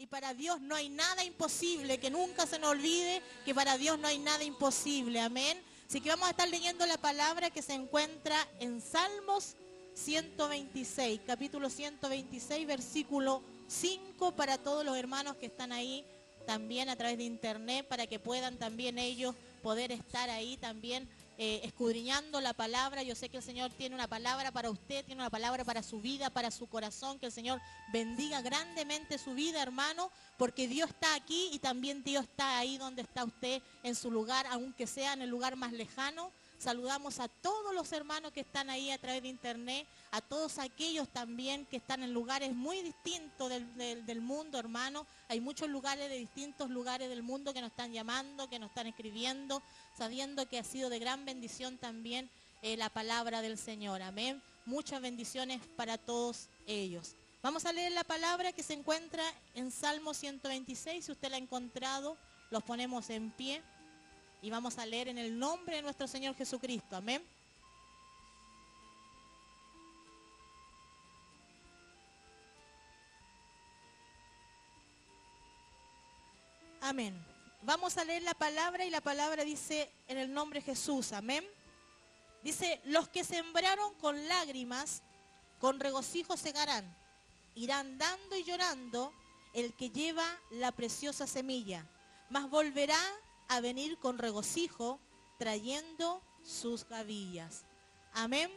y para Dios no hay nada imposible, que nunca se nos olvide que para Dios no hay nada imposible, amén. Así que vamos a estar leyendo la palabra que se encuentra en Salmos 126, capítulo 126, versículo 5, para todos los hermanos que están ahí también a través de internet, para que puedan también ellos poder estar ahí también escudriñando la palabra. Yo sé que el Señor tiene una palabra para usted, tiene una palabra para su vida, para su corazón. Que el Señor bendiga grandemente su vida, hermano, porque Dios está aquí y también Dios está ahí donde está usted, en su lugar, aunque sea en el lugar más lejano. Saludamos a todos los hermanos que están ahí a través de internet, a todos aquellos también que están en lugares muy distintos del mundo, hermano. Hay muchos lugares de distintos lugares del mundo que nos están llamando, que nos están escribiendo, sabiendo que ha sido de gran bendición también la palabra del Señor. Amén. Muchas bendiciones para todos ellos. Vamos a leer la palabra que se encuentra en Salmo 126. Si usted la ha encontrado, los ponemos en pie. Y vamos a leer en el nombre de nuestro Señor Jesucristo. Amén. Amén. Vamos a leer la palabra y la palabra dice en el nombre de Jesús. Amén. Dice, los que sembraron con lágrimas, con regocijo segarán. Irán dando y llorando el que lleva la preciosa semilla. Mas volverá a venir con regocijo, trayendo sus gavillas. Amén.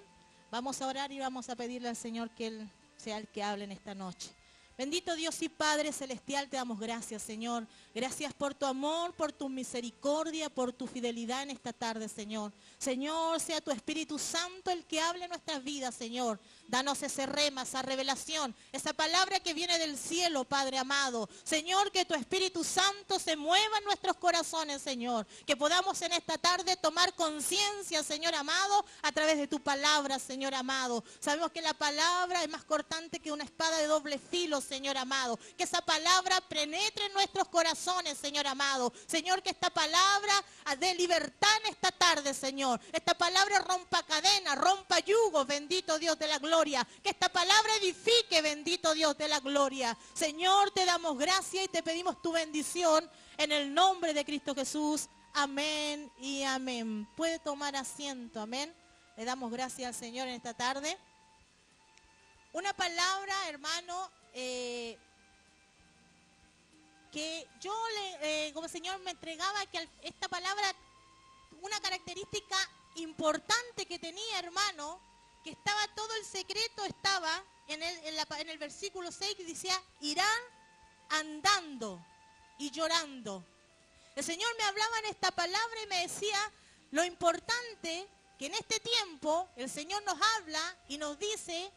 Vamos a orar y vamos a pedirle al Señor que Él sea el que hable en esta noche. Bendito Dios y Padre Celestial, te damos gracias, Señor. Gracias por tu amor, por tu misericordia, por tu fidelidad en esta tarde, Señor. Señor, sea tu Espíritu Santo el que hable en nuestras vidas, Señor. Danos ese rema, esa revelación, esa palabra que viene del cielo, Padre amado. Señor, que tu Espíritu Santo se mueva en nuestros corazones, Señor. Que podamos en esta tarde tomar conciencia, Señor amado, a través de tu palabra, Señor amado. Sabemos que la palabra es más cortante que una espada de doble filo, Señor amado. Que esa palabra penetre en nuestros corazones, Señor amado. Señor, que esta palabra dé libertad en esta tarde, Señor. Esta palabra rompa cadenas, rompa yugos, bendito Dios de la gloria. Que esta palabra edifique, bendito Dios de la gloria. Señor, te damos gracias y te pedimos tu bendición en el nombre de Cristo Jesús. Amén y amén. Puede tomar asiento, amén. Le damos gracias al Señor en esta tarde. Una palabra, hermano, que yo, como el Señor me entregaba, que esta palabra, una característica importante que tenía, hermano, que estaba todo el secreto, estaba en el versículo 6 que decía, irán andando y llorando. El Señor me hablaba en esta palabra y me decía, lo importante que en este tiempo el Señor nos habla y nos dice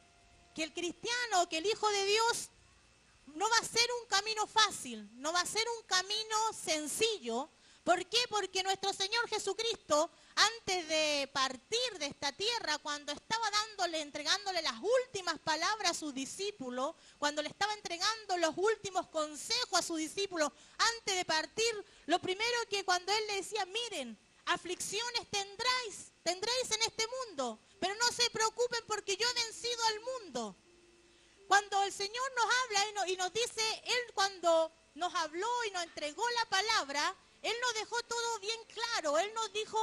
que el cristiano, que el Hijo de Dios, no va a ser un camino fácil, no va a ser un camino sencillo. ¿Por qué? Porque nuestro Señor Jesucristo, antes de partir de esta tierra, cuando estaba entregándole las últimas palabras a sus discípulos, cuando le estaba entregando los últimos consejos a sus discípulos, antes de partir, lo primero que cuando Él le decía, miren, aflicciones tendréis en este mundo, pero no se preocupen porque yo he vencido al mundo. Cuando el Señor nos habla y nos dice, Él cuando nos habló y nos entregó la palabra, Él nos dejó todo bien claro. Él nos dijo,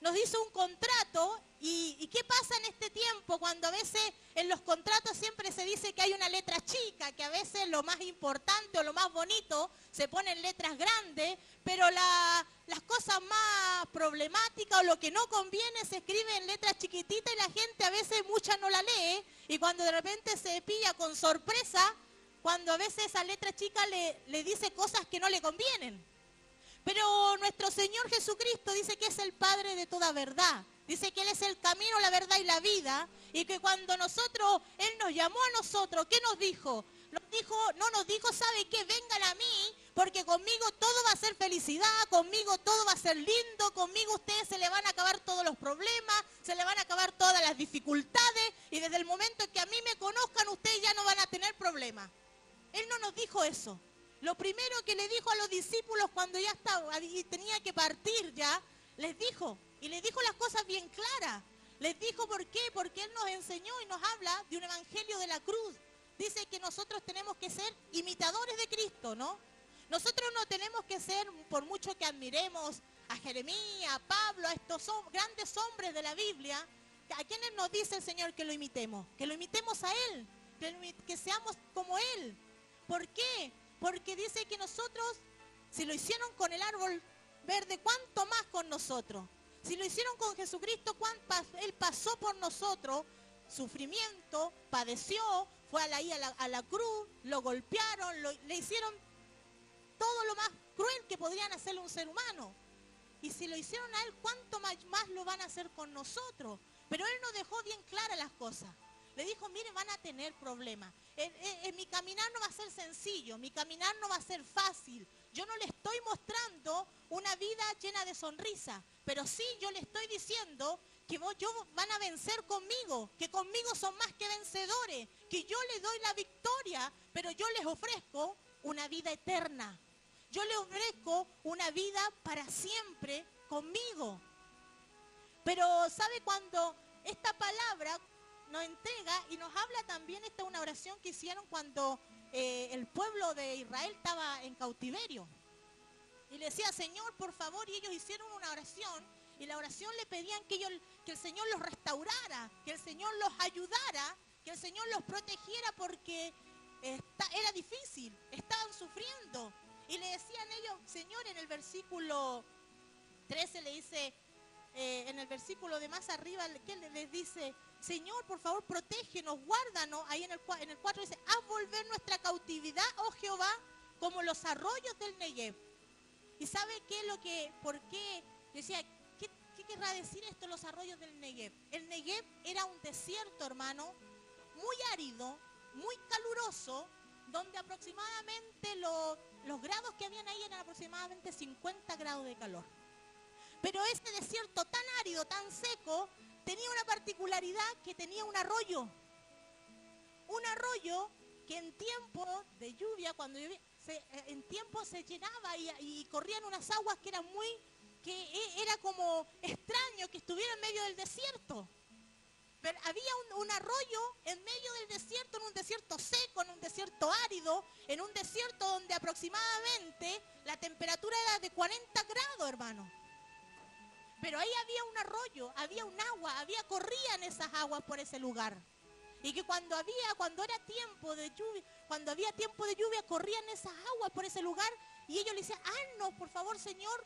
nos hizo un contrato. ¿Y qué pasa en este tiempo cuando a veces en los contratos siempre se dice que hay una letra chica, que a veces lo más importante o lo más bonito se pone en letras grandes, pero las cosas más problemáticas o lo que no conviene se escribe en letras chiquititas y la gente a veces mucha no la lee, y cuando de repente se pilla con sorpresa, cuando a veces esa letra chica le dice cosas que no le convienen. Pero nuestro Señor Jesucristo dice que es el Padre de toda verdad. Dice que Él es el camino, la verdad y la vida. Y que cuando Él nos llamó a nosotros, ¿qué nos dijo? No nos dijo, ¿sabe qué? Vengan a mí, porque conmigo todo va a ser felicidad, conmigo todo va a ser lindo, conmigo ustedes se le van a acabar todos los problemas, se le van a acabar todas las dificultades, y desde el momento en que a mí me conozcan, ustedes ya no van a tener problemas. Él no nos dijo eso. Lo primero que le dijo a los discípulos cuando ya estaba y tenía que partir ya, les dijo las cosas bien claras. Les dijo ¿por qué? Porque Él nos enseñó y nos habla de un evangelio de la cruz. dice que nosotros tenemos que ser imitadores de Cristo, ¿no? Nosotros no tenemos que ser, por mucho que admiremos a Jeremías, a Pablo, a estos grandes hombres de la Biblia, ¿a quiénes nos dice el Señor que lo imitemos? Que lo imitemos a Él, que seamos como Él. ¿Por qué? Porque dice que nosotros, si lo hicieron con el árbol verde, ¿cuánto más con nosotros? Si lo hicieron con Jesucristo, Él pasó por nosotros, sufrimiento, padeció, fue a la cruz, lo golpearon, le hicieron todo lo más cruel que podrían hacerle a un ser humano. Y si lo hicieron a Él, ¿cuánto más lo van a hacer con nosotros? Pero Él nos dejó bien claras las cosas. Le dijo, mire, van a tener problemas. Mi caminar no va a ser sencillo, mi caminar no va a ser fácil. Yo no le estoy mostrando una vida llena de sonrisa, pero sí yo le estoy diciendo que van a vencer conmigo, que conmigo son más que vencedores, que yo les doy la victoria, pero yo les ofrezco una vida eterna. Yo les ofrezco una vida para siempre conmigo. Pero ¿sabe cuando esta palabra nos entrega y nos habla también? Esta es una oración que hicieron cuando el pueblo de Israel estaba en cautiverio. Y le decía, Señor, por favor, y ellos hicieron una oración, y la oración le pedían que el Señor los restaurara, que el Señor los ayudara, que el Señor los protegiera porque era difícil, estaban sufriendo. Y le decían ellos, Señor, en el versículo 13 le dice, en el versículo de más arriba, que les dice, Señor, por favor, protégenos, guárdanos. Ahí en el 4 dice, haz volver nuestra cautividad, oh Jehová, como los arroyos del Negev. ¿Y sabe por qué? Decía, ¿qué querrá decir esto, los arroyos del Negev? El Negev era un desierto, hermano, muy árido, muy caluroso, donde aproximadamente los grados que habían ahí eran aproximadamente 50 grados de calor. Pero este desierto tan árido, tan seco, tenía una particularidad, que tenía un arroyo. Un arroyo que en tiempo de lluvia, cuando llovía, en tiempo se llenaba y corrían unas aguas que era como extraño que estuviera en medio del desierto. Pero había un arroyo en medio del desierto, en un desierto seco, en un desierto árido, en un desierto donde aproximadamente la temperatura era de 40 grados, hermano. Pero ahí había un arroyo, había un agua, corrían esas aguas por ese lugar. Y que cuando era tiempo de lluvia, cuando había tiempo de lluvia, corrían esas aguas por ese lugar, y ellos le decían, haznos, por favor, Señor,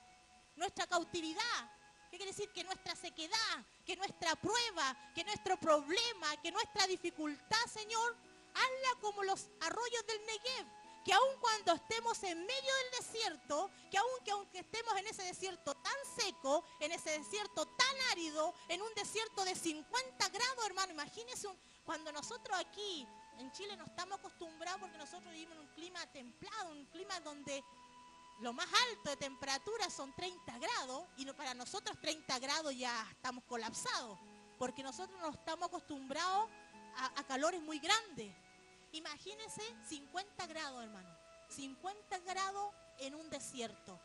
nuestra cautividad. ¿Qué quiere decir? Que nuestra sequedad, que nuestra prueba, que nuestro problema, que nuestra dificultad, Señor, hazla como los arroyos del Negev. Que aun cuando estemos en medio del desierto, que aunque estemos en ese desierto tan seco, en ese desierto tan árido, en un desierto de 50 grados, hermano, imagínense cuando nosotros aquí en Chile no estamos acostumbrados, porque nosotros vivimos en un clima templado, un clima donde lo más alto de temperatura son 30 grados, y para nosotros 30 grados ya estamos colapsados, porque nosotros no estamos acostumbrados a calores muy grandes. Imagínense 50 grados, hermano. 50 grados en un desierto.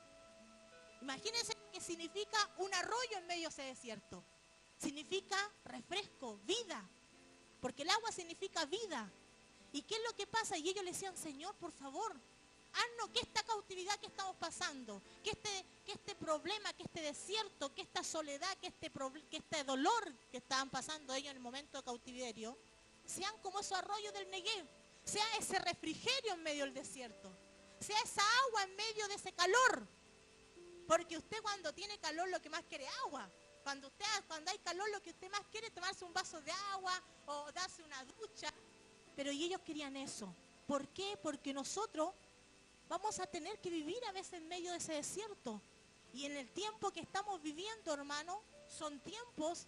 Imagínense qué significa un arroyo en medio de ese desierto. Significa refresco, vida. Porque el agua significa vida. ¿Y qué es lo que pasa? Y ellos le decían, Señor, por favor, haznos que esta cautividad que estamos pasando, que este problema, que este desierto, que esta soledad, que este dolor que estaban pasando ellos en el momento de cautiverio, sean como esos arroyos del Negev, sea ese refrigerio en medio del desierto, sea esa agua en medio de ese calor. Porque usted cuando tiene calor lo que más quiere es agua. Cuando hay calor lo que usted más quiere es tomarse un vaso de agua o darse una ducha. Pero ellos querían eso. ¿Por qué? Porque nosotros vamos a tener que vivir a veces en medio de ese desierto. Y en el tiempo que estamos viviendo, hermano, son tiempos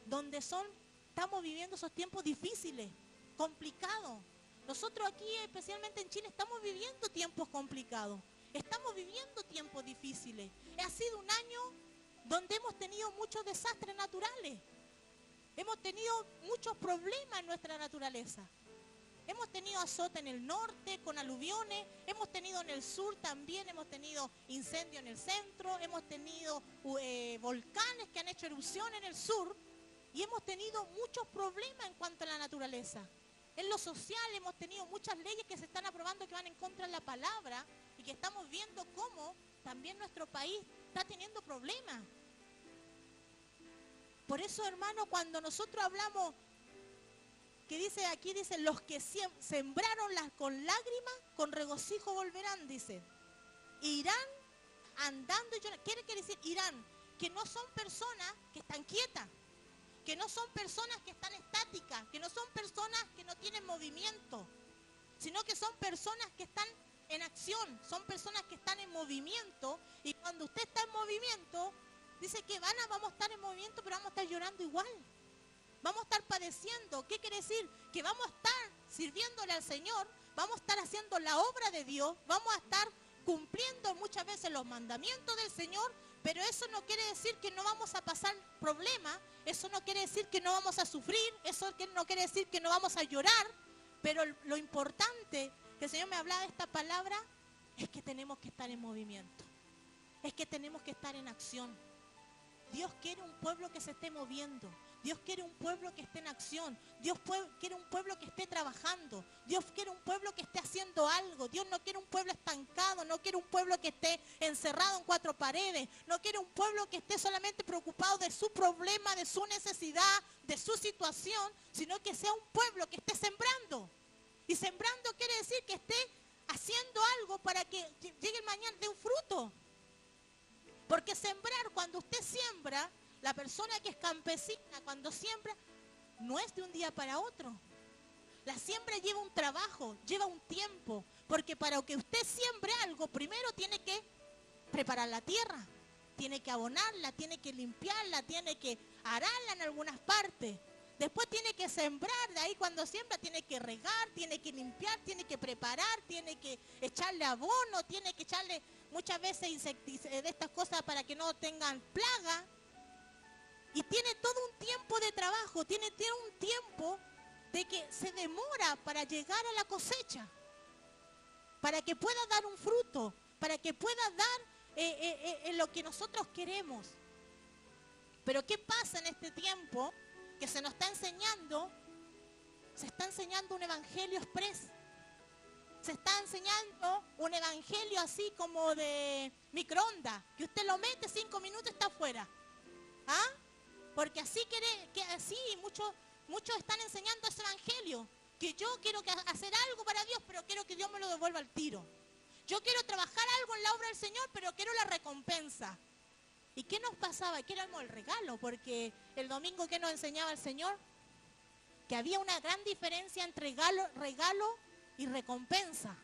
donde estamos viviendo esos tiempos difíciles, complicados. Nosotros aquí, especialmente en Chile, estamos viviendo tiempos complicados. Estamos viviendo tiempos difíciles. Ha sido un año donde hemos tenido muchos desastres naturales. Hemos tenido muchos problemas en nuestra naturaleza. Hemos tenido azote en el norte con aluviones, hemos tenido en el sur también, hemos tenido incendios en el centro, hemos tenido volcanes que han hecho erupción en el sur, y hemos tenido muchos problemas en cuanto a la naturaleza. En lo social hemos tenido muchas leyes que se están aprobando que van en contra de la palabra y que estamos viendo cómo también nuestro país está teniendo problemas. Por eso, hermano, cuando nosotros hablamos, que dice aquí, dice, los que sembraron con lágrimas, con regocijo volverán, dice. Irán andando y llorando. ¿Qué quiere decir? Irán, que no son personas que están quietas, que no son personas que están estáticas, que no son personas que no tienen movimiento, sino que son personas que están en acción, son personas que están en movimiento. Y cuando usted está en movimiento, dice que vamos a estar en movimiento, pero vamos a estar llorando igual. Vamos a estar padeciendo. ¿Qué quiere decir? Que vamos a estar sirviéndole al Señor, vamos a estar haciendo la obra de Dios, vamos a estar cumpliendo muchas veces los mandamientos del Señor, pero eso no quiere decir que no vamos a pasar problemas, eso no quiere decir que no vamos a sufrir, eso no quiere decir que no vamos a llorar, pero lo importante que el Señor me hablaba de esta palabra es que tenemos que estar en movimiento, es que tenemos que estar en acción. Dios quiere un pueblo que se esté moviendo. Dios quiere un pueblo que esté en acción. Dios quiere un pueblo que esté trabajando. Dios quiere un pueblo que esté haciendo algo. Dios no quiere un pueblo estancado. No quiere un pueblo que esté encerrado en cuatro paredes. No quiere un pueblo que esté solamente preocupado de su problema, de su necesidad, de su situación, sino que sea un pueblo que esté sembrando. Y sembrando quiere decir que esté haciendo algo para que llegue el mañana de un fruto. Porque sembrar, cuando usted siembra, la persona que es campesina, cuando siembra, no es de un día para otro. La siembra lleva un trabajo, lleva un tiempo. Porque para que usted siembre algo, primero tiene que preparar la tierra. Tiene que abonarla, tiene que limpiarla, tiene que ararla en algunas partes. Después tiene que sembrar, de ahí cuando siembra tiene que regar, tiene que limpiar, tiene que preparar, tiene que echarle abono, tiene que echarle muchas veces insecticidas de estas cosas para que no tengan plaga. Y tiene todo un tiempo de trabajo, tiene un tiempo de que se demora para llegar a la cosecha, para que pueda dar un fruto, para que pueda dar lo que nosotros queremos. Pero ¿qué pasa en este tiempo? Que se nos está enseñando, se está enseñando un evangelio express. Se está enseñando un evangelio así como de microondas, que usted lo mete 5 minutos y está afuera. ¿Ah? Porque así muchos están enseñando ese evangelio, que yo quiero hacer algo para Dios, pero quiero que Dios me lo devuelva al tiro. Yo quiero trabajar algo en la obra del Señor, pero quiero la recompensa. ¿Y qué nos pasaba? Que éramos el regalo, porque el domingo que nos enseñaba el Señor, que había una gran diferencia entre regalo y recompensa.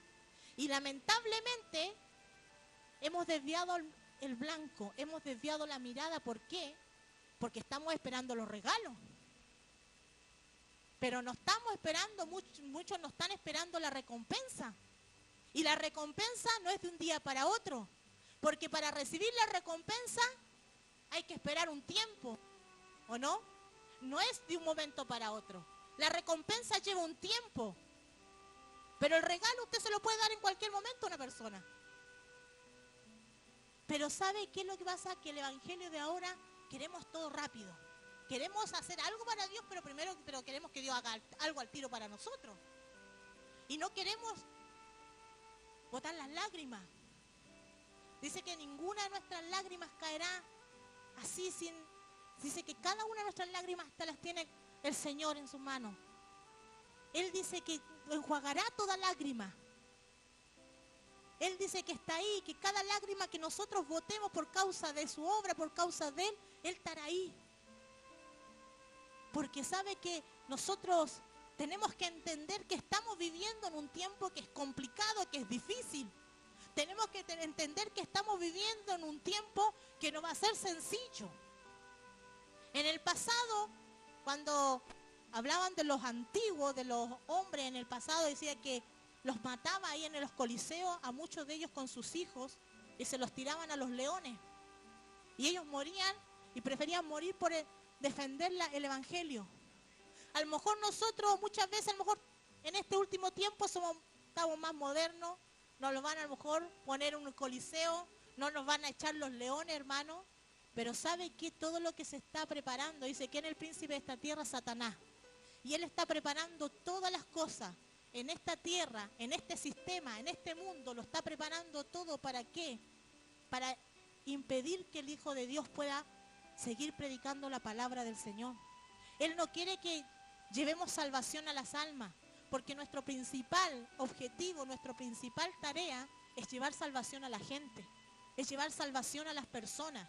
Y lamentablemente hemos desviado el blanco, hemos desviado la mirada. ¿Por qué? Porque estamos esperando los regalos. Pero no estamos esperando, muchos no están esperando la recompensa. Y la recompensa no es de un día para otro. Porque para recibir la recompensa hay que esperar un tiempo, ¿o no? No es de un momento para otro. La recompensa lleva un tiempo. Pero el regalo usted se lo puede dar en cualquier momento a una persona. Pero ¿sabe qué es lo que pasa? Que el evangelio de ahora queremos todo rápido. Queremos hacer algo para Dios, pero queremos que Dios haga algo al tiro para nosotros. Y no queremos botar las lágrimas. Dice que ninguna de nuestras lágrimas caerá así sin... Dice que cada una de nuestras lágrimas hasta las tiene el Señor en sus manos. Él dice que enjuagará toda lágrima. Él dice que está ahí, que cada lágrima que nosotros botemos por causa de su obra, por causa de Él estará ahí. Porque sabe que nosotros tenemos que entender que estamos viviendo en un tiempo que es complicado, que es difícil. Tenemos que entender que estamos viviendo en un tiempo que no va a ser sencillo. En el pasado, cuando hablaban de los antiguos, de los hombres en el pasado, decía que los mataba ahí en los coliseos a muchos de ellos con sus hijos y se los tiraban a los leones. Y ellos morían y preferían morir por defender el evangelio. A lo mejor nosotros muchas veces, a lo mejor en este último tiempo estamos más modernos, nos lo van a lo mejor poner en un coliseo, no nos van a echar los leones, hermano. Pero ¿sabe qué? Todo lo que se está preparando, dice que en el príncipe de esta tierra, Satanás. Y Él está preparando todas las cosas en esta tierra, en este sistema, en este mundo. Lo está preparando todo. ¿Para qué? Para impedir que el Hijo de Dios pueda seguir predicando la palabra del Señor. Él no quiere que llevemos salvación a las almas, porque nuestro principal objetivo, nuestra principal tarea es llevar salvación a la gente, es llevar salvación a las personas.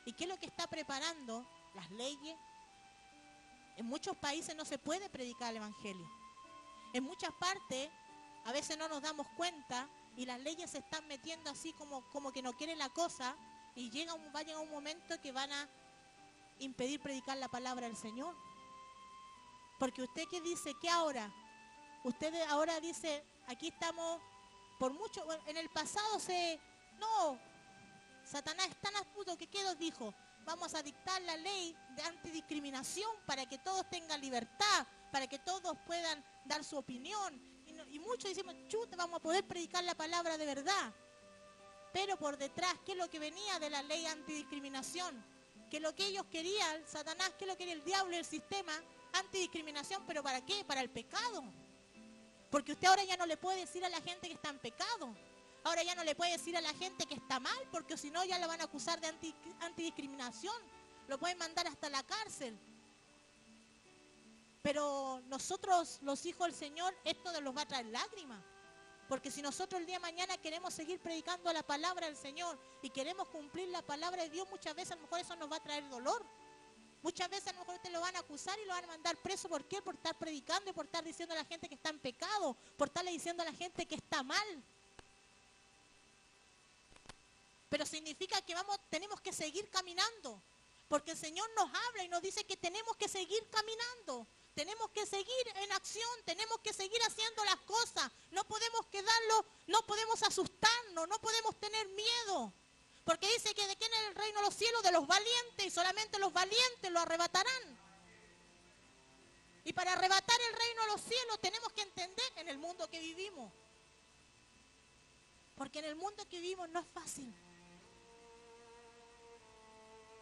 ¿Y qué es lo que está preparando? Las leyes. En muchos países no se puede predicar el evangelio. En muchas partes a veces no nos damos cuenta y las leyes se están metiendo así como que no quieren la cosa, y va a llegar un momento que van a impedir predicar la palabra del Señor. Porque usted que dice, ¿qué ahora? Usted ahora dice, aquí estamos por mucho, en el pasado no, Satanás es tan astuto que ¿qué nos dijo? Vamos a dictar la ley de antidiscriminación para que todos tengan libertad, para que todos puedan dar su opinión. Y muchos decimos, chuta, vamos a poder predicar la palabra de verdad. Pero por detrás, ¿qué es lo que venía de la ley antidiscriminación? Que lo que ellos querían, Satanás, ¿qué es lo que quería el diablo y el sistema? Antidiscriminación, ¿pero para qué? Para el pecado. Porque usted ahora ya no le puede decir a la gente que está en pecado. Ahora ya no le puede decir a la gente que está mal, porque si no ya lo van a acusar de antidiscriminación. Lo pueden mandar hasta la cárcel. Pero nosotros, los hijos del Señor, esto nos va a traer lágrimas. Porque si nosotros el día de mañana queremos seguir predicando la palabra del Señor y queremos cumplir la palabra de Dios, muchas veces a lo mejor eso nos va a traer dolor. Muchas veces a lo mejor te lo van a acusar y lo van a mandar preso. ¿Por qué? Por estar predicando y por estar diciendo a la gente que está en pecado, por estarle diciendo a la gente que está mal. Pero significa que tenemos que seguir caminando, porque el Señor nos habla y nos dice que tenemos que seguir caminando, tenemos que seguir en acción, tenemos que seguir haciendo las cosas, no podemos no podemos asustarnos, no podemos tener miedo, porque dice que de quién es el reino de los cielos, de los valientes, y solamente los valientes lo arrebatarán. Y para arrebatar el reino de los cielos tenemos que entender en el mundo que vivimos, porque en el mundo que vivimos no es fácil.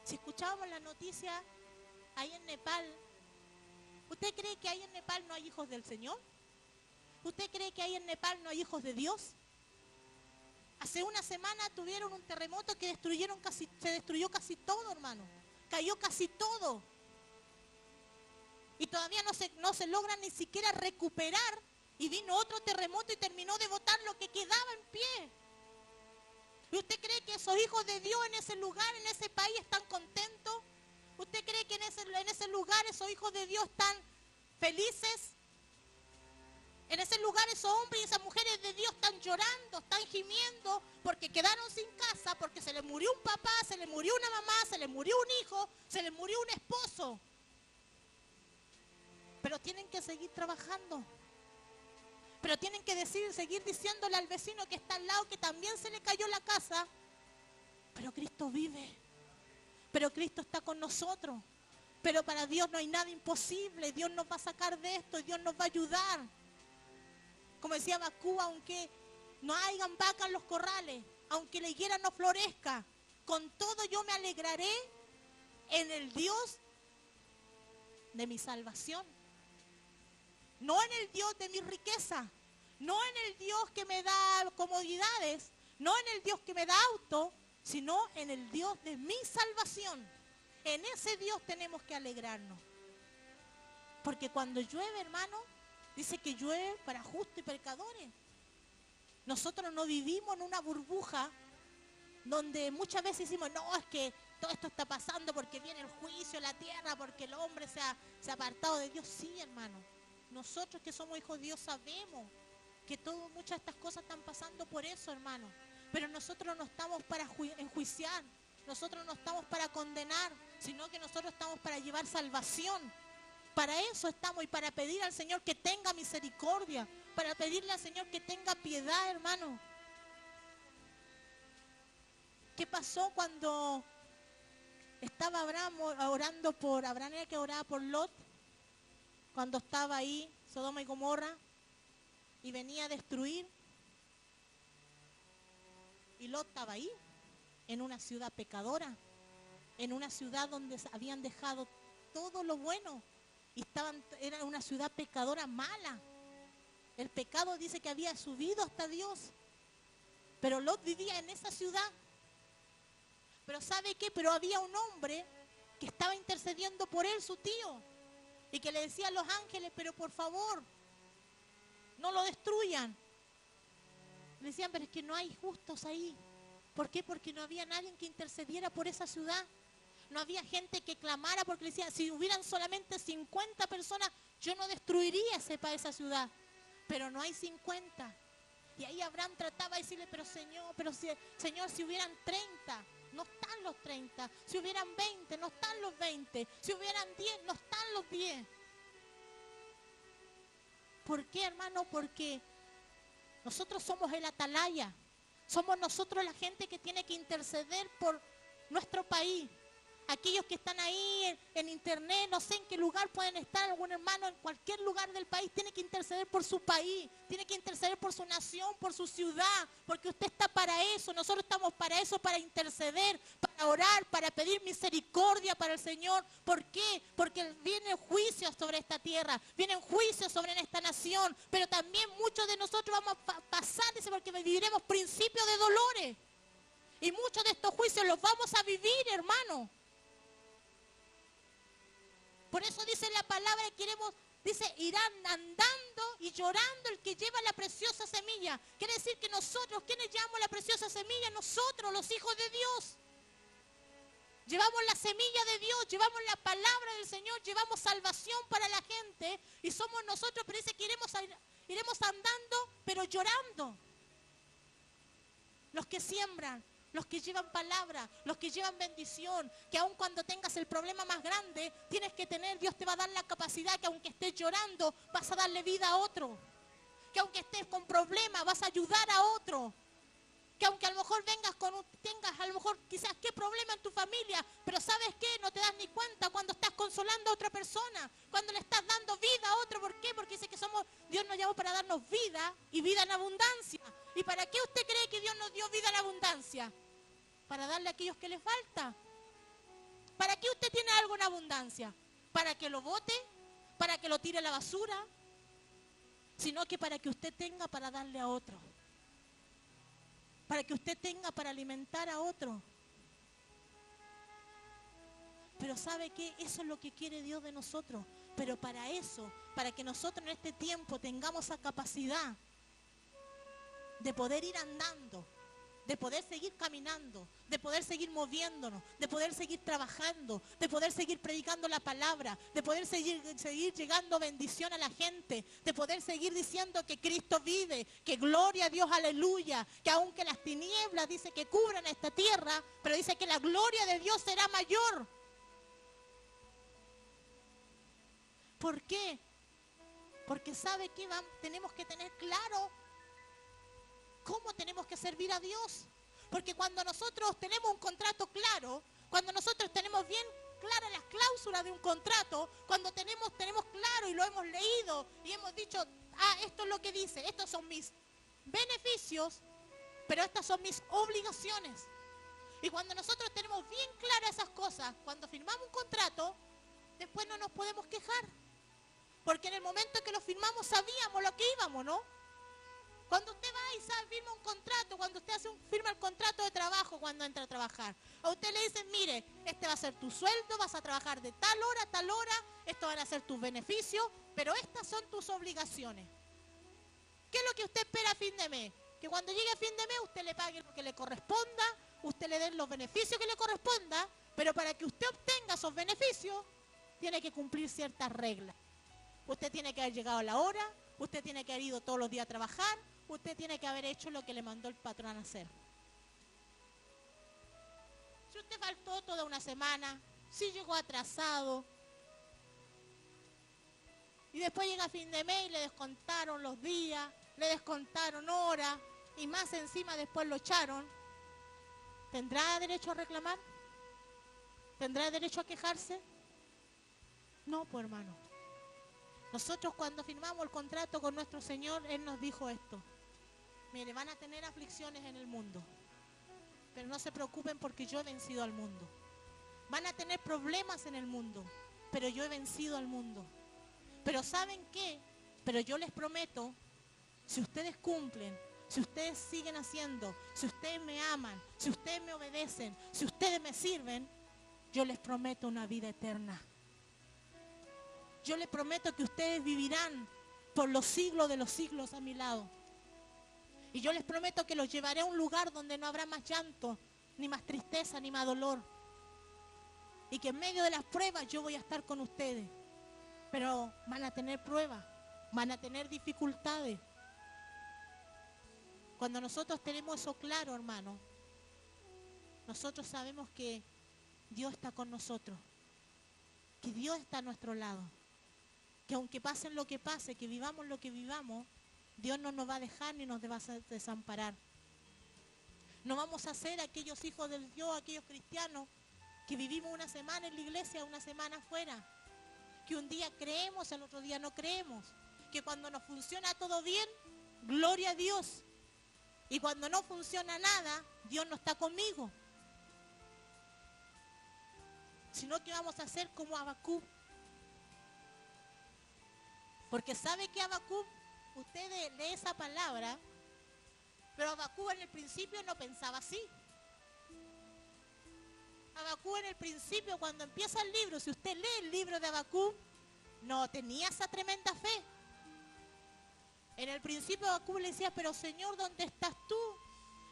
Si escuchábamos la noticia ahí en Nepal, ¿usted cree que ahí en Nepal no hay hijos del Señor? ¿Usted cree que ahí en Nepal no hay hijos de Dios? Hace una semana tuvieron un terremoto que se destruyó casi todo, hermano. Cayó casi todo. Y todavía no se logra ni siquiera recuperar. Y vino otro terremoto y terminó de botar lo que quedaba en pie. ¿Y usted cree que esos hijos de Dios en ese lugar, en ese país, están contentos? ¿Usted cree que en ese lugar esos hijos de Dios están felices? En ese lugar esos hombres y esas mujeres de Dios están llorando, están gimiendo, porque quedaron sin casa, porque se les murió un papá, se les murió una mamá, se les murió un hijo, se les murió un esposo. Pero tienen que seguir trabajando. Pero tienen que seguir diciéndole al vecino que está al lado que también se le cayó la casa. Pero Cristo vive. Pero Cristo está con nosotros. Pero para Dios no hay nada imposible. Dios nos va a sacar de esto. Dios nos va a ayudar. Como decía Bakú, aunque no hayan vacas en los corrales, aunque la higuera no florezca, con todo yo me alegraré en el Dios de mi salvación. No en el Dios de mi riqueza, no en el Dios que me da comodidades, no en el Dios que me da auto, sino en el Dios de mi salvación. En ese Dios tenemos que alegrarnos. Porque cuando llueve, hermano, dice que llueve para justos y pecadores. Nosotros no vivimos en una burbuja donde muchas veces decimos, no, es que todo esto está pasando porque viene el juicio en la tierra, porque el hombre se ha apartado de Dios. Sí, hermano. Nosotros que somos hijos de Dios sabemos que muchas de estas cosas están pasando por eso, hermano. Pero nosotros no estamos para enjuiciar, nosotros no estamos para condenar, sino que nosotros estamos para llevar salvación. Para eso estamos y para pedir al Señor que tenga misericordia, para pedirle al Señor que tenga piedad, hermano. ¿Qué pasó cuando estaba Abraham orando por Abraham? Era que oraba por Lot. Cuando estaba ahí, Sodoma y Gomorra, y venía a destruir, y Lot estaba ahí, en una ciudad pecadora, en una ciudad donde habían dejado todo lo bueno, Y era una ciudad pecadora mala. El pecado dice que había subido hasta Dios. Pero Lot vivía en esa ciudad. Pero ¿sabe qué? Pero había un hombre que estaba intercediendo por él, su tío. Y que le decía a los ángeles, pero por favor, no lo destruyan. Le decían, pero es que no hay justos ahí. ¿Por qué? Porque no había nadie que intercediera por esa ciudad. No había gente que clamara, porque le decían, si hubieran solamente 50 personas, yo no destruiría esa ciudad. Pero no hay 50. Y ahí Abraham trataba de decirle, pero Señor, si hubieran 30, no están los 30. Si hubieran 20, no están los 20. Si hubieran 10, no están los 10. ¿Por qué, hermano? Porque nosotros somos el atalaya. Somos nosotros la gente que tiene que interceder por nuestro país. Aquellos que están ahí en internet, no sé en qué lugar pueden estar, algún hermano en cualquier lugar del país, tiene que interceder por su país, tiene que interceder por su nación, por su ciudad, porque usted está para eso, nosotros estamos para eso, para interceder, para orar, para pedir misericordia para el Señor. ¿Por qué? Porque vienen juicios sobre esta tierra, vienen juicios sobre esta nación, pero también muchos de nosotros vamos a pasar, dice, porque viviremos principios de dolores. Y muchos de estos juicios los vamos a vivir, hermano. Por eso dice la palabra, dice, irán andando y llorando el que lleva la preciosa semilla. Quiere decir que nosotros, ¿quiénes llevamos la preciosa semilla? Nosotros, los hijos de Dios. Llevamos la semilla de Dios, llevamos la palabra del Señor, llevamos salvación para la gente. Y somos nosotros, pero dice que iremos andando, pero llorando. Los que siembran. Los que llevan palabra, los que llevan bendición, que aun cuando tengas el problema más grande, Dios te va a dar la capacidad que aunque estés llorando, vas a darle vida a otro. Que aunque estés con problemas, vas a ayudar a otro. Que aunque a lo mejor tengas a lo mejor quizás qué problema en tu familia, pero ¿sabes qué? No te das ni cuenta cuando estás consolando a otra persona, cuando le estás dando vida a otro. ¿Por qué? Porque dice que Dios nos llamó para darnos vida y vida en abundancia. ¿Y para qué usted cree que Dios nos dio vida en abundancia? Para darle a aquellos que les falta. ¿Para qué usted tiene algo en abundancia? ¿Para que lo bote? ¿Para que lo tire a la basura? Sino que para que usted tenga para darle a otro. Para que usted tenga para alimentar a otro. Pero ¿sabe qué? Eso es lo que quiere Dios de nosotros. Pero para eso, para que nosotros en este tiempo tengamos esa capacidad de poder ir andando, de poder seguir caminando, de poder seguir moviéndonos, de poder seguir trabajando, de poder seguir predicando la palabra, de poder seguir llegando bendición a la gente, de poder seguir diciendo que Cristo vive, que gloria a Dios, aleluya, que aunque las tinieblas dice que cubran esta tierra, pero dice que la gloria de Dios será mayor. ¿Por qué? Porque sabe que tenemos que tener claro cómo tenemos que servir a Dios. Porque cuando nosotros tenemos un contrato claro, cuando nosotros tenemos bien claras las cláusulas de un contrato, cuando tenemos claro y lo hemos leído y hemos dicho, esto es lo que dice, estos son mis beneficios, pero estas son mis obligaciones. Y cuando nosotros tenemos bien claras esas cosas, cuando firmamos un contrato, después no nos podemos quejar. Porque en el momento en que lo firmamos sabíamos lo que íbamos, ¿no? Cuando usted va y firma un contrato, cuando usted firma el contrato de trabajo cuando entra a trabajar, a usted le dicen, mire, este va a ser tu sueldo, vas a trabajar de tal hora a tal hora, estos van a ser tus beneficios, pero estas son tus obligaciones. ¿Qué es lo que usted espera a fin de mes? Que cuando llegue a fin de mes usted le pague lo que le corresponda, usted le den los beneficios que le corresponda, pero para que usted obtenga esos beneficios, tiene que cumplir ciertas reglas. Usted tiene que haber llegado a la hora, usted tiene que haber ido todos los días a trabajar, usted tiene que haber hecho lo que le mandó el patrón a hacer. Si usted faltó toda una semana, si llegó atrasado, y después llega a fin de mes y le descontaron los días, le descontaron horas, y más encima después lo echaron, ¿tendrá derecho a reclamar? ¿Tendrá derecho a quejarse? No, pues hermano. Nosotros cuando firmamos el contrato con nuestro Señor, Él nos dijo esto. Mire, van a tener aflicciones en el mundo, pero no se preocupen porque yo he vencido al mundo. Van a tener problemas en el mundo, pero yo he vencido al mundo. Pero ¿saben qué? Pero yo les prometo, si ustedes cumplen, si ustedes siguen haciendo, si ustedes me aman, si ustedes me obedecen, si ustedes me sirven, yo les prometo una vida eterna. Yo les prometo que ustedes vivirán por los siglos de los siglos a mi lado. Y yo les prometo que los llevaré a un lugar donde no habrá más llanto, ni más tristeza, ni más dolor. Y que en medio de las pruebas yo voy a estar con ustedes. Pero van a tener pruebas, van a tener dificultades. Cuando nosotros tenemos eso claro, hermano, nosotros sabemos que Dios está con nosotros, que Dios está a nuestro lado, que aunque pasen lo que pase, que vivamos lo que vivamos, Dios no nos va a dejar ni nos va a desamparar. No vamos a ser aquellos hijos del Dios, aquellos cristianos que vivimos una semana en la iglesia, una semana afuera, que un día creemos, el otro día no creemos, que cuando nos funciona todo bien, gloria a Dios, y cuando no funciona nada, Dios no está conmigo. Sino que vamos a ser como Habacuc. Porque sabe que Habacuc, usted lee esa palabra, pero Habacuc en el principio no pensaba así. Habacuc en el principio, cuando empieza el libro, si usted lee el libro de Habacuc, no tenía esa tremenda fe. En el principio Habacuc le decía, pero Señor, ¿dónde estás tú?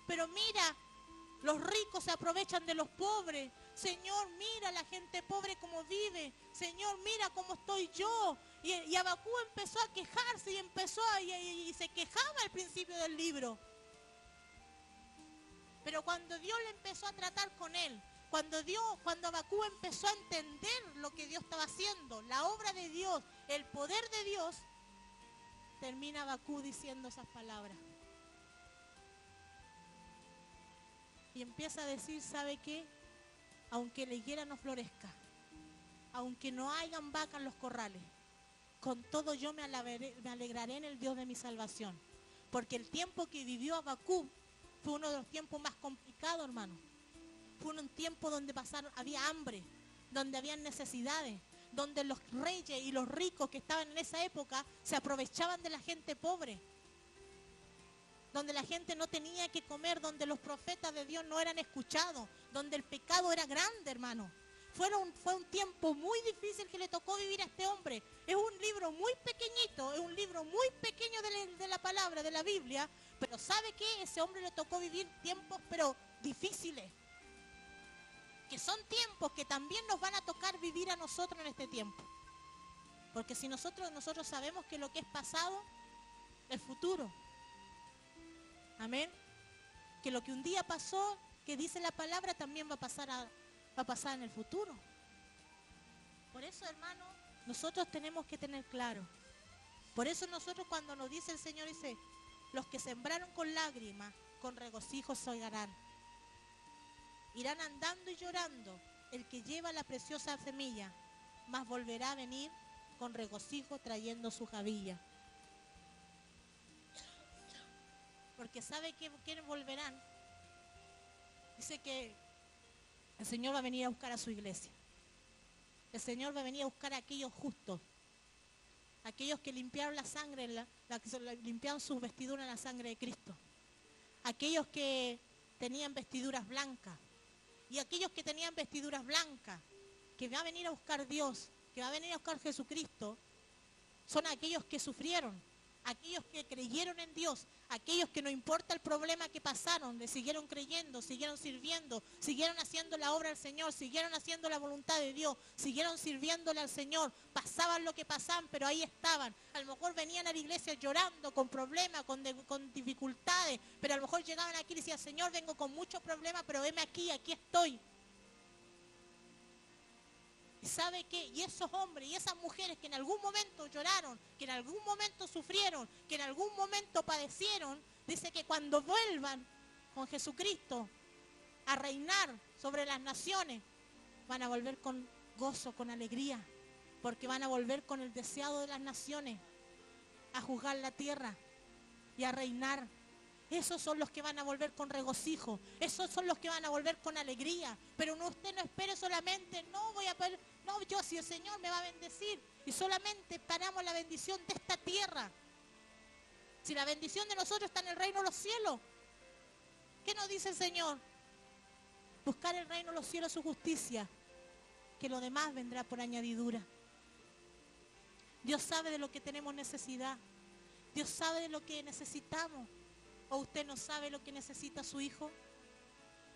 Pero mira, los ricos se aprovechan de los pobres. Señor, mira la gente pobre cómo vive. Señor, mira cómo estoy yo. Y Habacuc empezó a quejarse y se quejaba al principio del libro. Pero cuando Dios le empezó a tratar con él, cuando Habacuc empezó a entender lo que Dios estaba haciendo, la obra de Dios, el poder de Dios, termina Habacuc diciendo esas palabras. Y empieza a decir, ¿sabe qué? Aunque la higuera no florezca, aunque no hayan vacas en los corrales, con todo yo me alegraré en el Dios de mi salvación. Porque el tiempo que vivió Habacuc fue uno de los tiempos más complicados, hermano. Fue un tiempo donde había hambre, donde había necesidades, donde los reyes y los ricos que estaban en esa época se aprovechaban de la gente pobre, donde la gente no tenía que comer, donde los profetas de Dios no eran escuchados, donde el pecado era grande, hermano. Fue un tiempo muy difícil que le tocó vivir a este hombre. Es un libro muy pequeñito, es un libro muy pequeño de la palabra, de la Biblia, pero ¿sabe qué? Ese hombre le tocó vivir tiempos, pero difíciles. Que son tiempos que también nos van a tocar vivir a nosotros en este tiempo. Porque si nosotros sabemos que lo que es pasado es futuro. Amén. Que lo que un día pasó, que dice la palabra, también va a pasar en el futuro. Por eso, hermano, nosotros tenemos que tener claro. Por eso nosotros cuando nos dice el Señor, dice, los que sembraron con lágrimas, con regocijo segarán. Irán andando y llorando el que lleva la preciosa semilla, mas volverá a venir con regocijo trayendo su gavilla. Porque ¿sabe quiénes volverán? Dice que el Señor va a venir a buscar a su iglesia. El Señor va a venir a buscar a aquellos justos, aquellos que limpiaron la sangre, limpiaron sus vestiduras en la sangre de Cristo, aquellos que tenían vestiduras blancas, y aquellos que tenían vestiduras blancas, que va a venir a buscar Dios, que va a venir a buscar Jesucristo, son aquellos que sufrieron, aquellos que creyeron en Dios, aquellos que no importa el problema que pasaron, le siguieron creyendo, siguieron sirviendo, siguieron haciendo la obra del Señor, siguieron haciendo la voluntad de Dios, siguieron sirviéndole al Señor, pasaban lo que pasaban, pero ahí estaban. A lo mejor venían a la iglesia llorando, con problemas, con dificultades, pero a lo mejor llegaban aquí y decían, Señor, vengo con muchos problemas, pero veme aquí estoy. ¿Y sabe qué? Y esos hombres y esas mujeres que en algún momento lloraron, que en algún momento sufrieron, que en algún momento padecieron, dice que cuando vuelvan con Jesucristo a reinar sobre las naciones, van a volver con gozo, con alegría, porque van a volver con el deseado de las naciones, a juzgar la tierra y a reinar. Esos son los que van a volver con regocijo. Esos son los que van a volver con alegría. Pero usted no espere solamente, no, yo si el Señor me va a bendecir. y solamente esperamos la bendición de esta tierra. Si la bendición de nosotros está en el reino de los cielos, ¿qué nos dice el Señor? Buscar el reino de los cielos, su justicia, que lo demás vendrá por añadidura. Dios sabe de lo que tenemos necesidad. Dios sabe de lo que necesitamos. ¿O usted no sabe lo que necesita su hijo?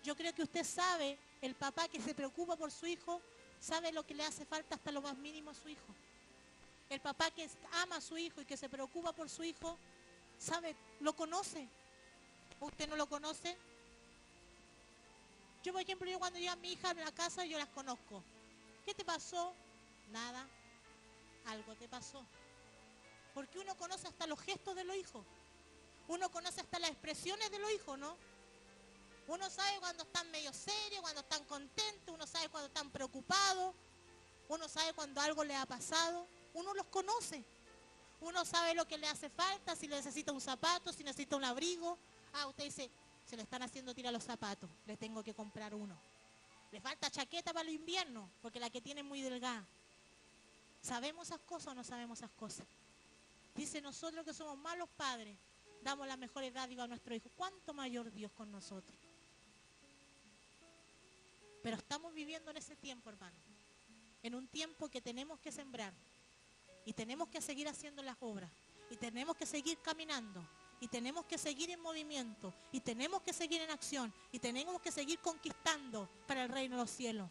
Yo creo que usted sabe, el papá que se preocupa por su hijo, sabe lo que le hace falta hasta lo más mínimo a su hijo. El papá que ama a su hijo y que se preocupa por su hijo, sabe, lo conoce. ¿O usted no lo conoce? Yo, por ejemplo, cuando llevo a mi hija a la casa, yo las conozco. ¿Qué te pasó? Nada. Algo te pasó. Porque uno conoce hasta los gestos de los hijos. Uno conoce hasta las expresiones de los hijos, ¿no? Uno sabe cuando están medio serios, cuando están contentos, uno sabe cuando están preocupados, uno sabe cuando algo les ha pasado, uno los conoce. Uno sabe lo que le hace falta, si necesita un zapato, si necesita un abrigo. Ah, usted dice, se le están haciendo tirar los zapatos, le tengo que comprar uno. Le falta chaqueta para el invierno, porque la que tiene es muy delgada. ¿Sabemos esas cosas o no sabemos esas cosas? Dice, nosotros que somos malos padres, damos la mejor dádiva a nuestro hijo. ¿Cuánto mayor Dios con nosotros? Pero estamos viviendo en ese tiempo, hermano. En un tiempo que tenemos que sembrar. Y tenemos que seguir haciendo las obras. Y tenemos que seguir caminando. Y tenemos que seguir en movimiento. Y tenemos que seguir en acción. Y tenemos que seguir conquistando para el reino de los cielos.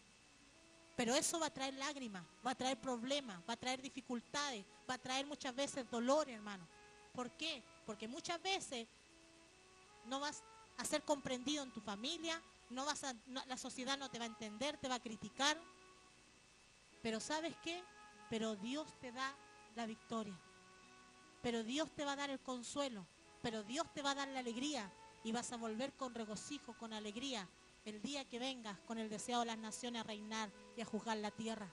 Pero eso va a traer lágrimas, va a traer problemas, va a traer dificultades, va a traer muchas veces dolor, hermano. ¿Por qué? Porque muchas veces no vas a ser comprendido en tu familia, la sociedad no te va a entender, te va a criticar. Pero ¿sabes qué? Pero Dios te da la victoria. Pero Dios te va a dar el consuelo. Pero Dios te va a dar la alegría. Y vas a volver con regocijo, con alegría, el día que vengas con el deseo de las naciones a reinar y a juzgar la tierra.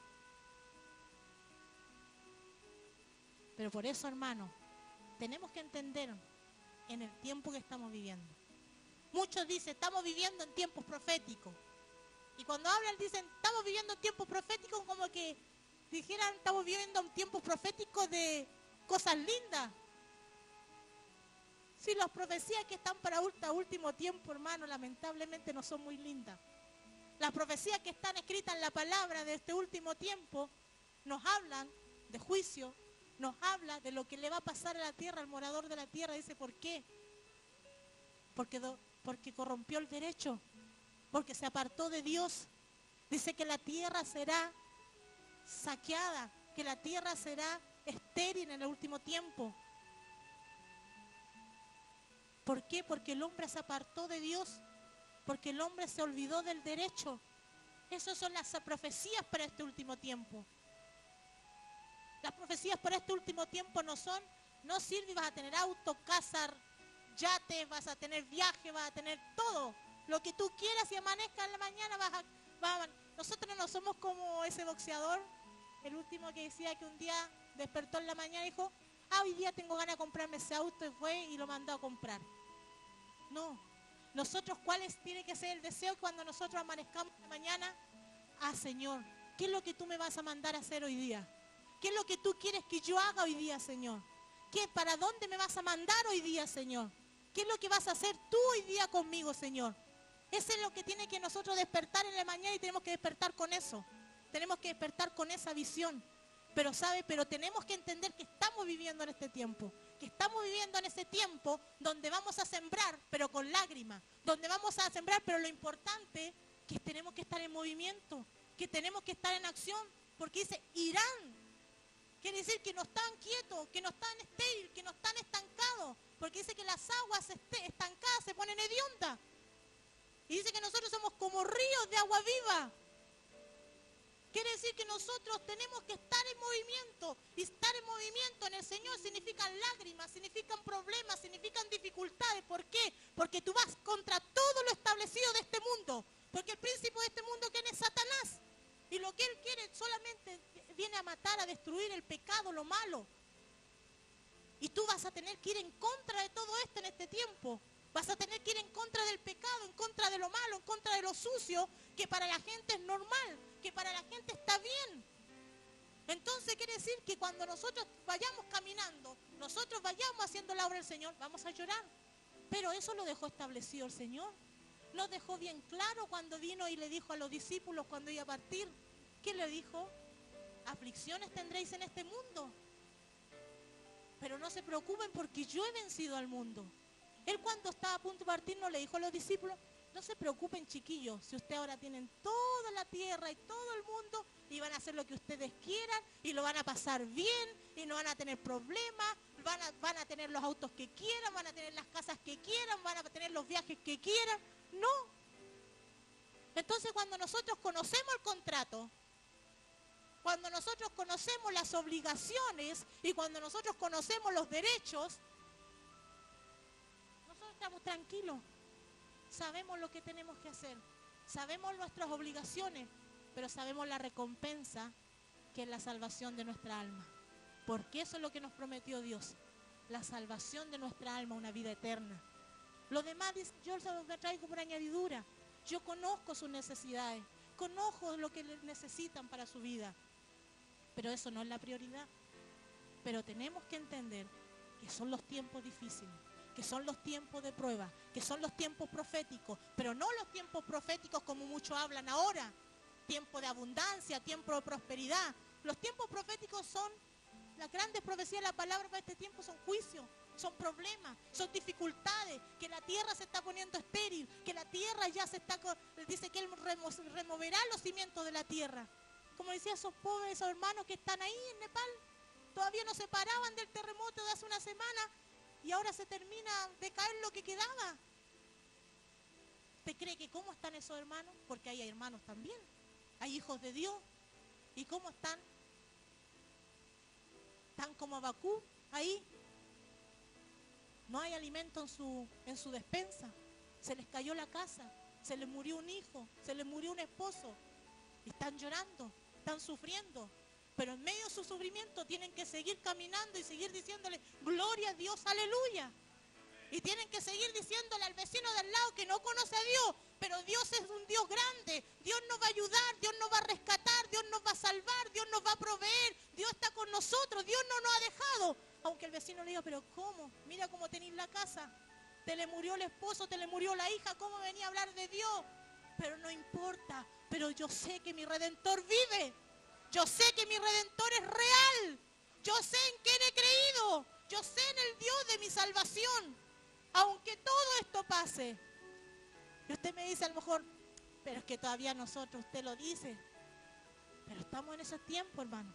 Pero por eso, hermano, tenemos que entender en el tiempo que estamos viviendo. Muchos dicen, estamos viviendo en tiempos proféticos. Y cuando hablan dicen, estamos viviendo en tiempos proféticos, como que dijeran, estamos viviendo en tiempos proféticos de cosas lindas. Sí, las profecías que están para último tiempo, hermano, lamentablemente no son muy lindas. Las profecías que están escritas en la palabra de este último tiempo nos hablan de juicio, nos habla de lo que le va a pasar a la tierra, al morador de la tierra. Dice, ¿por qué? Porque corrompió el derecho, porque se apartó de Dios. Dice que la tierra será saqueada, que la tierra será estéril en el último tiempo. ¿Por qué? Porque el hombre se apartó de Dios, porque el hombre se olvidó del derecho. Esas son las profecías para este último tiempo. Las profecías para este último tiempo no sirve, vas a tener auto, casa, yates, vas a tener viaje, vas a tener todo. Lo que tú quieras y amanezca en la mañana nosotros no somos como ese boxeador, el último que decía que un día despertó en la mañana y dijo, hoy día tengo ganas de comprarme ese auto, y fue y lo mandó a comprar. No. Nosotros, ¿cuál tiene que ser el deseo cuando nosotros amanezcamos en la mañana? Ah, Señor, ¿qué es lo que tú me vas a mandar a hacer hoy día? ¿Qué es lo que tú quieres que yo haga hoy día, Señor? ¿Para dónde me vas a mandar hoy día, Señor? ¿Qué es lo que vas a hacer tú hoy día conmigo, Señor? Eso es lo que tiene que nosotros despertar en la mañana, y tenemos que despertar con eso. Tenemos que despertar con esa visión. Pero tenemos que entender que estamos viviendo en este tiempo. Que estamos viviendo en ese tiempo donde vamos a sembrar, pero con lágrimas. Donde vamos a sembrar, pero lo importante es que tenemos que estar en movimiento. Que tenemos que estar en acción. Porque dice, irán. Quiere decir que no están quietos, que no están estériles, que no están estancados. Porque dice que las aguas estancadas se ponen hediondas. Y dice que nosotros somos como ríos de agua viva. Quiere decir que nosotros tenemos que estar en movimiento. Y estar en movimiento en el Señor significan lágrimas, significan problemas, significan dificultades. ¿Por qué? Porque tú vas contra todo lo establecido de este mundo. Porque el príncipe de este mundo, ¿quién es? Satanás. Y lo que él quiere solamente viene a matar, a destruir el pecado, lo malo. Y tú vas a tener que ir en contra de todo esto en este tiempo. Vas a tener que ir en contra del pecado, en contra de lo malo, en contra de lo sucio, que para la gente es normal, que para la gente está bien. Entonces quiere decir que cuando nosotros vayamos caminando, nosotros vayamos haciendo la obra del Señor, vamos a llorar. Pero eso lo dejó establecido el Señor. Nos dejó bien claro cuando vino y le dijo a los discípulos cuando iba a partir. ¿Qué le dijo? Aflicciones tendréis en este mundo. Pero no se preocupen porque yo he vencido al mundo. Él cuando estaba a punto de partir no le dijo a los discípulos, no se preocupen chiquillos, si ustedes ahora tienen toda la tierra y todo el mundo y van a hacer lo que ustedes quieran y lo van a pasar bien y no van a tener problemas, van a tener los autos que quieran, van a tener las casas que quieran, van a tener los viajes que quieran. No. Entonces cuando nosotros conocemos el contrato, cuando nosotros conocemos las obligaciones y cuando nosotros conocemos los derechos, nosotros estamos tranquilos. Sabemos lo que tenemos que hacer, sabemos nuestras obligaciones, pero sabemos la recompensa que es la salvación de nuestra alma. Porque eso es lo que nos prometió Dios, la salvación de nuestra alma, una vida eterna. Lo demás yo se lo traigo por añadidura. Yo conozco sus necesidades, conozco lo que necesitan para su vida, pero eso no es la prioridad. Pero tenemos que entender que son los tiempos difíciles, que son los tiempos de prueba, que son los tiempos proféticos, pero no los tiempos proféticos como muchos hablan ahora, tiempo de abundancia, tiempo de prosperidad. Los tiempos proféticos son, las grandes profecías de la palabra para este tiempo son juicios, son problemas, son dificultades, que la tierra se está poniendo estéril, que la tierra ya se está, dice que Él removerá los cimientos de la tierra. Como decía esos pobres, esos hermanos que están ahí en Nepal, todavía no se paraban del terremoto de hace una semana, y ahora se termina de caer lo que quedaba. ¿Usted cree que cómo están esos hermanos? Porque ahí hay hermanos también. Hay hijos de Dios. ¿Y cómo están? Están como Abacú, ahí. No hay alimento en su despensa. Se les cayó la casa. Se les murió un hijo. Se les murió un esposo. Y están llorando. Están sufriendo. Pero en medio de su sufrimiento tienen que seguir caminando y seguir diciéndole, gloria a Dios, aleluya. Y tienen que seguir diciéndole al vecino del lado que no conoce a Dios, pero Dios es un Dios grande. Dios nos va a ayudar, Dios nos va a rescatar, Dios nos va a salvar, Dios nos va a proveer, Dios está con nosotros, Dios no nos ha dejado. Aunque el vecino le diga, pero ¿cómo? Mira cómo tenéis la casa. Te le murió el esposo, te le murió la hija, ¿cómo venía a hablar de Dios? Pero no importa, pero yo sé que mi Redentor vive. Yo sé que mi Redentor es real. Yo sé en quién he creído. Yo sé en el Dios de mi salvación. Aunque todo esto pase. Y usted me dice a lo mejor, pero es que todavía nosotros, usted lo dice. Pero estamos en ese tiempo, hermano.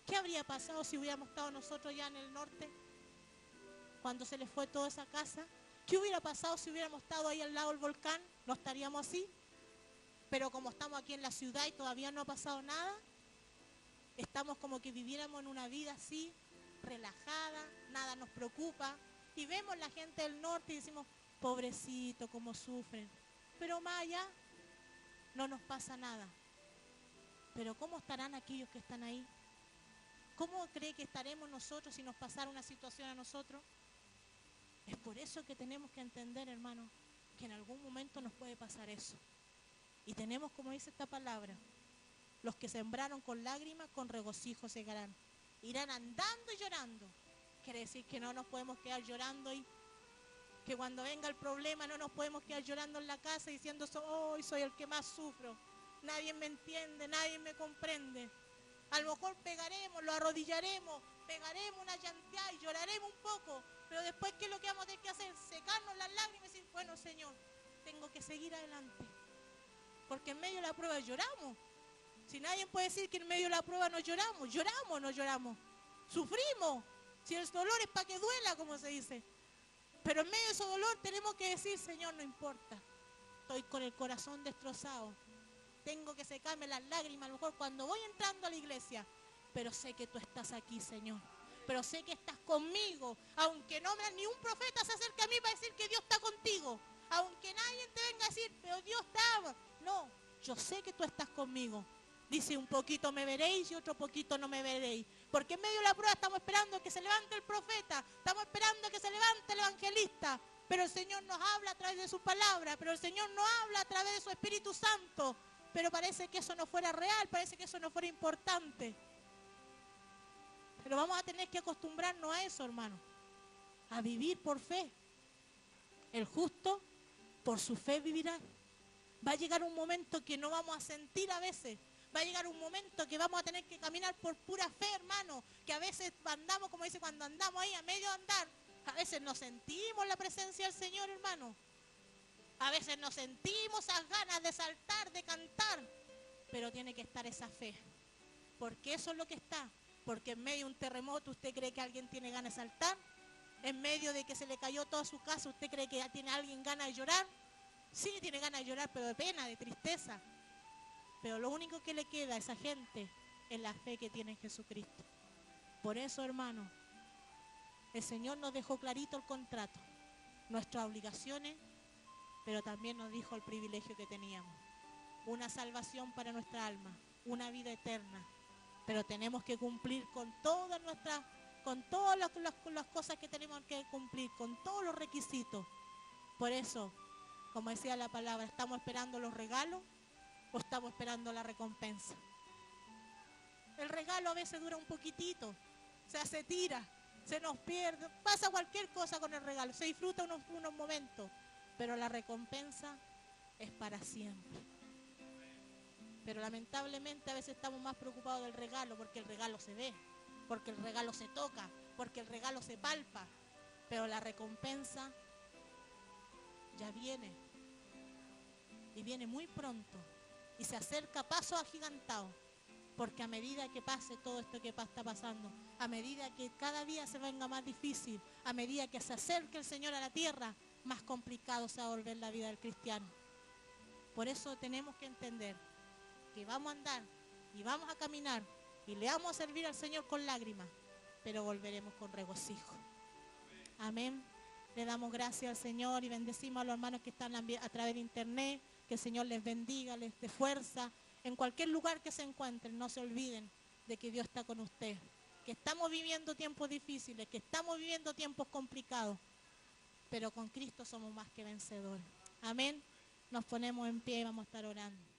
¿Qué habría pasado si hubiéramos estado nosotros ya en el norte? Cuando se les fue toda esa casa. ¿Qué hubiera pasado si hubiéramos estado ahí al lado del volcán? ¿No estaríamos así? Pero como estamos aquí en la ciudad y todavía no ha pasado nada, estamos como que viviéramos en una vida así, relajada, nada nos preocupa. Y vemos la gente del norte y decimos, pobrecito, cómo sufren. Pero más allá, no nos pasa nada. Pero ¿cómo estarán aquellos que están ahí? ¿Cómo cree que estaremos nosotros si nos pasara una situación a nosotros? Es por eso que tenemos que entender, hermano, que en algún momento nos puede pasar eso. Y tenemos, como dice esta palabra, los que sembraron con lágrimas, con regocijo segarán. Irán andando y llorando. Quiere decir que no nos podemos quedar llorando y que cuando venga el problema no nos podemos quedar llorando en la casa diciendo, hoy soy el que más sufro. Nadie me entiende, nadie me comprende. A lo mejor pegaremos, lo arrodillaremos, pegaremos una llanteada y lloraremos un poco. Pero después, ¿qué es lo que vamos a tener que hacer? Secarnos las lágrimas y decir, bueno, Señor, tengo que seguir adelante. Porque en medio de la prueba lloramos. Si nadie puede decir que en medio de la prueba no lloramos, lloramos o no lloramos. Sufrimos. Si el dolor es para que duela, como se dice. Pero en medio de ese dolor tenemos que decir, Señor, no importa. Estoy con el corazón destrozado. Tengo que secarme las lágrimas, a lo mejor cuando voy entrando a la iglesia. Pero sé que tú estás aquí, Señor. Pero sé que estás conmigo. Aunque no ni un profeta se acerque a mí para decir que Dios está contigo. Aunque nadie te venga a decir, pero Dios está. No, yo sé que tú estás conmigo. Dice, un poquito me veréis y otro poquito no me veréis. Porque en medio de la prueba estamos esperando que se levante el profeta. Estamos esperando que se levante el evangelista. Pero el Señor nos habla a través de su palabra. Pero el Señor nos habla a través de su Espíritu Santo. pero parece que eso no fuera real, parece que eso no fuera importante. Pero vamos a tener que acostumbrarnos a eso, hermano, a vivir por fe. El justo por su fe vivirá. Va a llegar un momento que no vamos a sentir a veces. Va a llegar un momento que vamos a tener que caminar por pura fe, hermano. Que a veces andamos, como dice, cuando andamos ahí a medio andar, a veces no sentimos la presencia del Señor, hermano. A veces no sentimos esas ganas de saltar, de cantar. Pero tiene que estar esa fe. Porque eso es lo que está. Porque en medio de un terremoto, ¿usted cree que alguien tiene ganas de saltar? En medio de que se le cayó toda su casa, ¿usted cree que tiene alguien ganas de llorar? Sí, tiene ganas de llorar, pero de pena, de tristeza. Pero lo único que le queda a esa gente es la fe que tiene en Jesucristo. Por eso, hermano, el Señor nos dejó clarito el contrato, nuestras obligaciones, pero también nos dijo el privilegio que teníamos. Una salvación para nuestra alma, una vida eterna. Pero tenemos que cumplir con todas las cosas que tenemos que cumplir, con todos los requisitos. Por eso, como decía la palabra, ¿estamos esperando los regalos o estamos esperando la recompensa? El regalo a veces dura un poquitito, o sea, se tira, se nos pierde, pasa cualquier cosa con el regalo, se disfruta unos momentos, pero la recompensa es para siempre. Pero lamentablemente a veces estamos más preocupados del regalo porque el regalo se ve, porque el regalo se toca, porque el regalo se palpa, pero la recompensa ya viene, y viene muy pronto, y se acerca a pasos agigantados, porque a medida que pase todo esto que está pasando, a medida que cada día se venga más difícil, a medida que se acerque el Señor a la tierra, más complicado se va a volver la vida del cristiano. Por eso tenemos que entender que vamos a andar y vamos a caminar y le vamos a servir al Señor con lágrimas, pero volveremos con regocijo. Amén. Le damos gracias al Señor y bendecimos a los hermanos que están a través de internet. Que el Señor les bendiga, les dé fuerza. En cualquier lugar que se encuentren, no se olviden de que Dios está con usted. Que estamos viviendo tiempos difíciles, que estamos viviendo tiempos complicados, pero con Cristo somos más que vencedores. Amén. Nos ponemos en pie y vamos a estar orando.